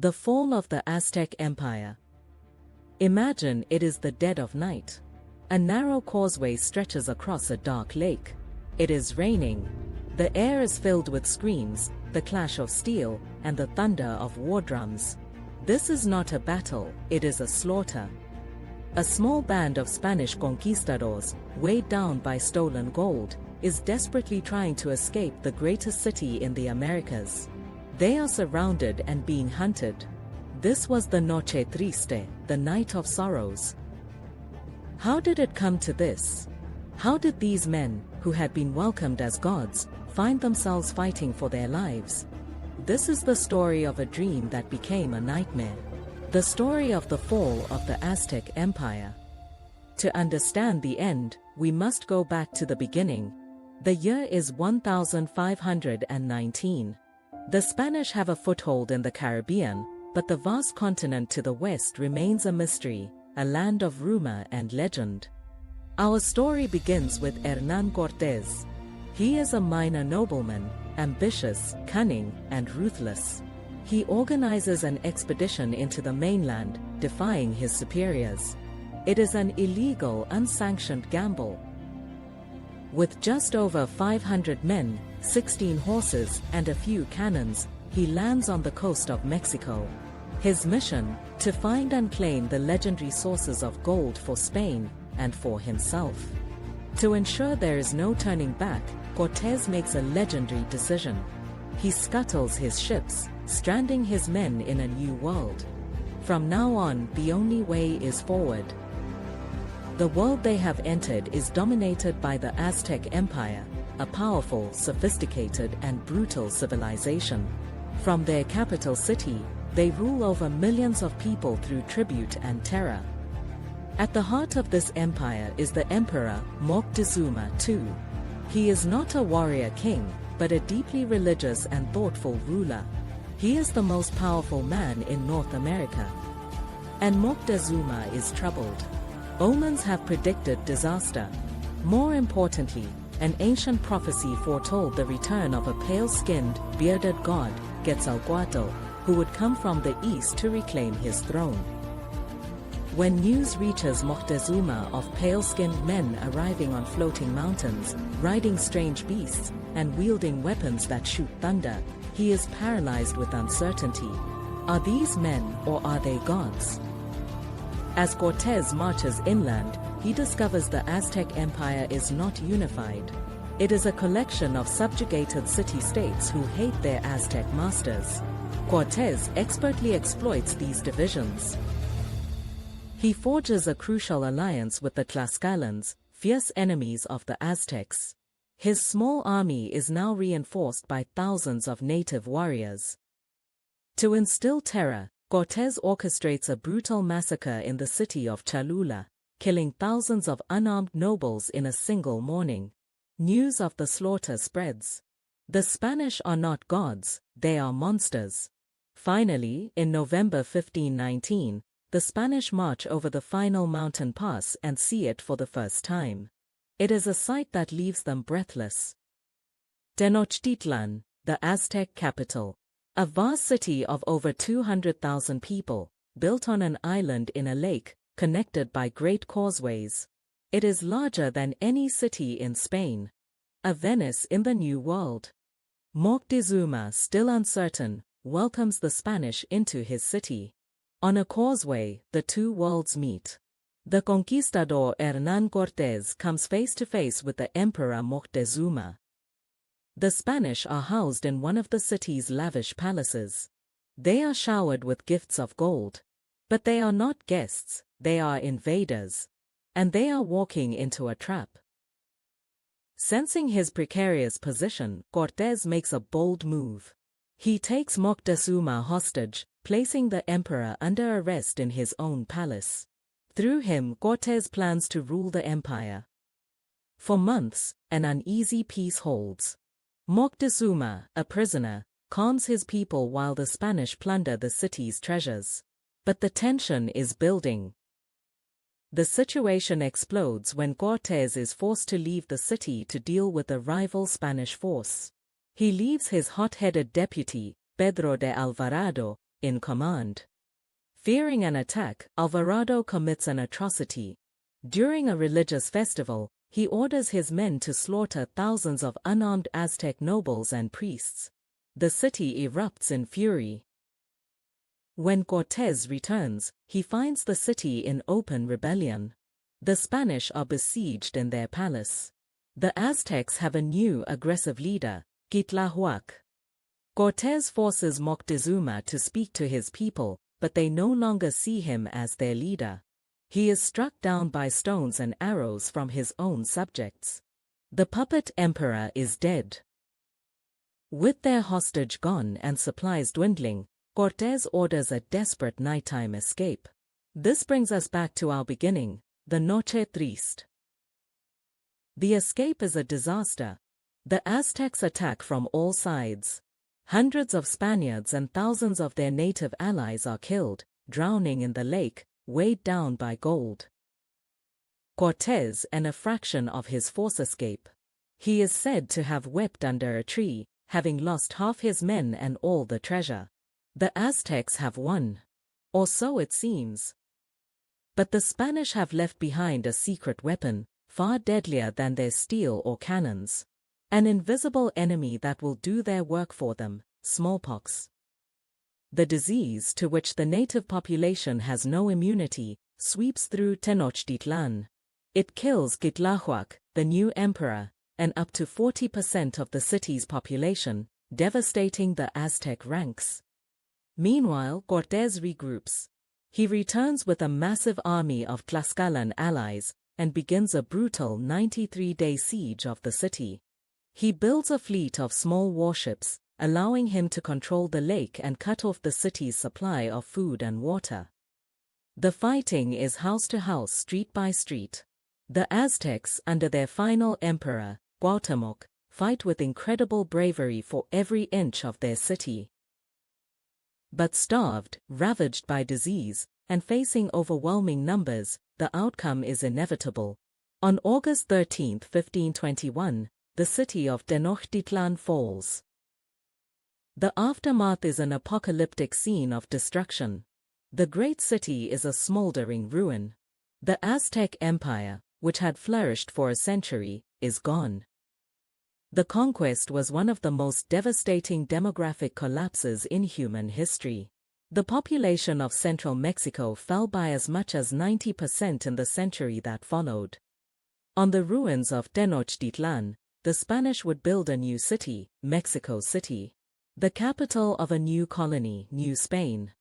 The fall of the Aztec Empire. Imagine it is the dead of night. A narrow causeway stretches across a dark lake. It is raining. The air is filled with screams, the clash of steel, and the thunder of war drums. This is not a battle, it is a slaughter. A small band of Spanish conquistadors, weighed down by stolen gold, is desperately trying to escape the greatest city in the Americas. They are surrounded and being hunted. This was the Noche Triste, the night of sorrows. How did it come to this? How did these men, who had been welcomed as gods, find themselves fighting for their lives? This is the story of a dream that became a nightmare. The story of the fall of the Aztec Empire. To understand the end, we must go back to the beginning. The year is 1519. The Spanish have a foothold in the Caribbean, but the vast continent to the west remains a mystery, a land of rumor and legend. Our story begins with Hernán Cortés. He is a minor nobleman, ambitious, cunning, and ruthless. He organizes an expedition into the mainland, defying his superiors. It is an illegal, unsanctioned gamble. With just over 500 men, 16 horses, and a few cannons, he lands on the coast of Mexico. His mission, to find and claim the legendary sources of gold for Spain, and for himself. To ensure there is no turning back, Cortés makes a legendary decision. He scuttles his ships, stranding his men in a new world. From now on, the only way is forward. The world they have entered is dominated by the Aztec Empire, a powerful, sophisticated, and brutal civilization. From their capital city, they rule over millions of people through tribute and terror. At the heart of this empire is the Emperor Moctezuma II. He is not a warrior king, but a deeply religious and thoughtful ruler. He is the most powerful man in North America. And Moctezuma is troubled. Omens have predicted disaster. More importantly, an ancient prophecy foretold the return of a pale-skinned, bearded god, Quetzalcoatl, who would come from the east to reclaim his throne. When news reaches Moctezuma of pale-skinned men arriving on floating mountains, riding strange beasts, and wielding weapons that shoot thunder, he is paralyzed with uncertainty. Are these men or are they gods? As Cortés marches inland, he discovers the Aztec Empire is not unified. It is a collection of subjugated city-states who hate their Aztec masters. Cortés expertly exploits these divisions. He forges a crucial alliance with the Tlaxcalans, fierce enemies of the Aztecs. His small army is now reinforced by thousands of native warriors. To instill terror, Cortés orchestrates a brutal massacre in the city of Cholula, killing thousands of unarmed nobles in a single morning. News of the slaughter spreads. The Spanish are not gods, they are monsters. Finally, in November 1519, the Spanish march over the final mountain pass and see it for the first time. It is a sight that leaves them breathless. Tenochtitlan, the Aztec capital. A vast city of over 200,000 people, built on an island in a lake, connected by great causeways. It is larger than any city in Spain. A Venice in the New World. Moctezuma, still uncertain, welcomes the Spanish into his city. On a causeway, the two worlds meet. The conquistador Hernán Cortés comes face to face with the Emperor Moctezuma. The Spanish are housed in one of the city's lavish palaces. They are showered with gifts of gold. But they are not guests, they are invaders. And they are walking into a trap. Sensing his precarious position, Cortés makes a bold move. He takes Moctezuma hostage, placing the emperor under arrest in his own palace. Through him, Cortés plans to rule the empire. For months, an uneasy peace holds. Moctezuma, a prisoner, calms his people while the Spanish plunder the city's treasures. But the tension is building. The situation explodes when Cortés is forced to leave the city to deal with a rival Spanish force. He leaves his hot-headed deputy, Pedro de Alvarado, in command. Fearing an attack, Alvarado commits an atrocity. During a religious festival, he orders his men to slaughter thousands of unarmed Aztec nobles and priests. The city erupts in fury. When Cortés returns, he finds the city in open rebellion. The Spanish are besieged in their palace. The Aztecs have a new aggressive leader, Quitlahuac. Cortés forces Moctezuma to speak to his people, but they no longer see him as their leader. He is struck down by stones and arrows from his own subjects. The puppet emperor is dead. With their hostage gone and supplies dwindling, Cortés orders a desperate nighttime escape. This brings us back to our beginning, the Noche Triste. The escape is a disaster. The Aztecs attack from all sides. Hundreds of Spaniards and thousands of their native allies are killed, drowning in the lake, weighed down by gold. Cortés and a fraction of his force escape. He is said to have wept under a tree, having lost half his men and all the treasure. The Aztecs have won. Or so it seems. But the Spanish have left behind a secret weapon, far deadlier than their steel or cannons. An invisible enemy that will do their work for them, smallpox. The disease, to which the native population has no immunity, sweeps through Tenochtitlan. It kills Quitlahuac, the new emperor, and up to 40% of the city's population, devastating the Aztec ranks. Meanwhile, Cortés regroups. He returns with a massive army of Tlaxcalan allies and begins a brutal 93-day siege of the city. He builds a fleet of small warships, allowing him to control the lake and cut off the city's supply of food and water. The fighting is house to house, street by street. The Aztecs, under their final emperor, Cuauhtémoc, fight with incredible bravery for every inch of their city. But starved, ravaged by disease, and facing overwhelming numbers, the outcome is inevitable. On August 13, 1521, the city of Tenochtitlan falls. The aftermath is an apocalyptic scene of destruction. The great city is a smoldering ruin. The Aztec Empire, which had flourished for a century, is gone. The Conquest was one of the most devastating demographic collapses in human history. The population of central Mexico fell by as much as 90% in the century that followed. On the ruins of Tenochtitlan, the Spanish would build a new city, Mexico City, the capital of a new colony, New Spain.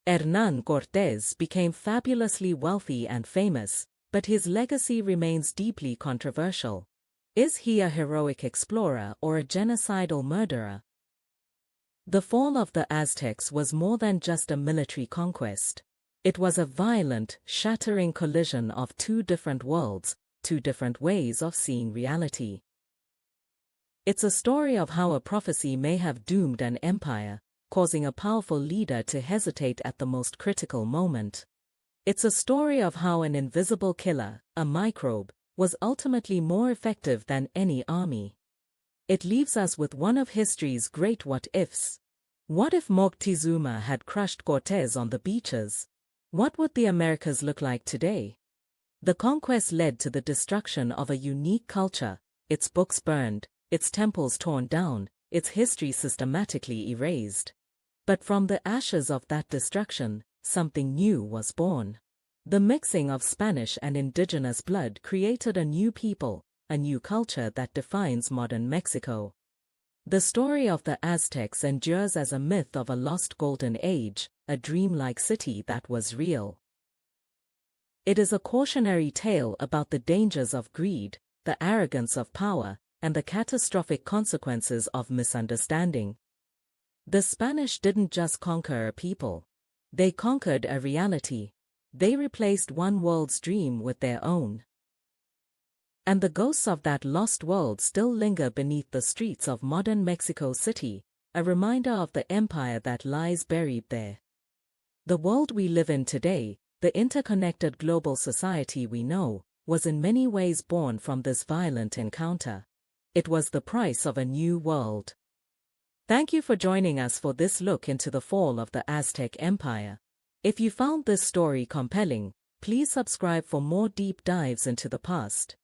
Hernán Cortés became fabulously wealthy and famous, but his legacy remains deeply controversial. Is he a heroic explorer or a genocidal murderer? The fall of the Aztecs was more than just a military conquest. It was a violent, shattering collision of two different worlds, two different ways of seeing reality. It's a story of how a prophecy may have doomed an empire, causing a powerful leader to hesitate at the most critical moment. It's a story of how an invisible killer, a microbe, was ultimately more effective than any army. It leaves us with one of history's great what-ifs. What if Moctezuma had crushed Cortés on the beaches? What would the Americas look like today? The conquest led to the destruction of a unique culture, its books burned, its temples torn down, its history systematically erased. But from the ashes of that destruction, something new was born. The mixing of Spanish and indigenous blood created a new people, a new culture that defines modern Mexico. The story of the Aztecs endures as a myth of a lost golden age, a dreamlike city that was real. It is a cautionary tale about the dangers of greed, the arrogance of power, and the catastrophic consequences of misunderstanding. The Spanish didn't just conquer a people. They conquered a reality. They replaced one world's dream with their own. And the ghosts of that lost world still linger beneath the streets of modern Mexico City, a reminder of the empire that lies buried there. The world we live in today, the interconnected global society we know, was in many ways born from this violent encounter. It was the price of a new world. Thank you for joining us for this look into the fall of the Aztec Empire. If you found this story compelling, please subscribe for more deep dives into the past.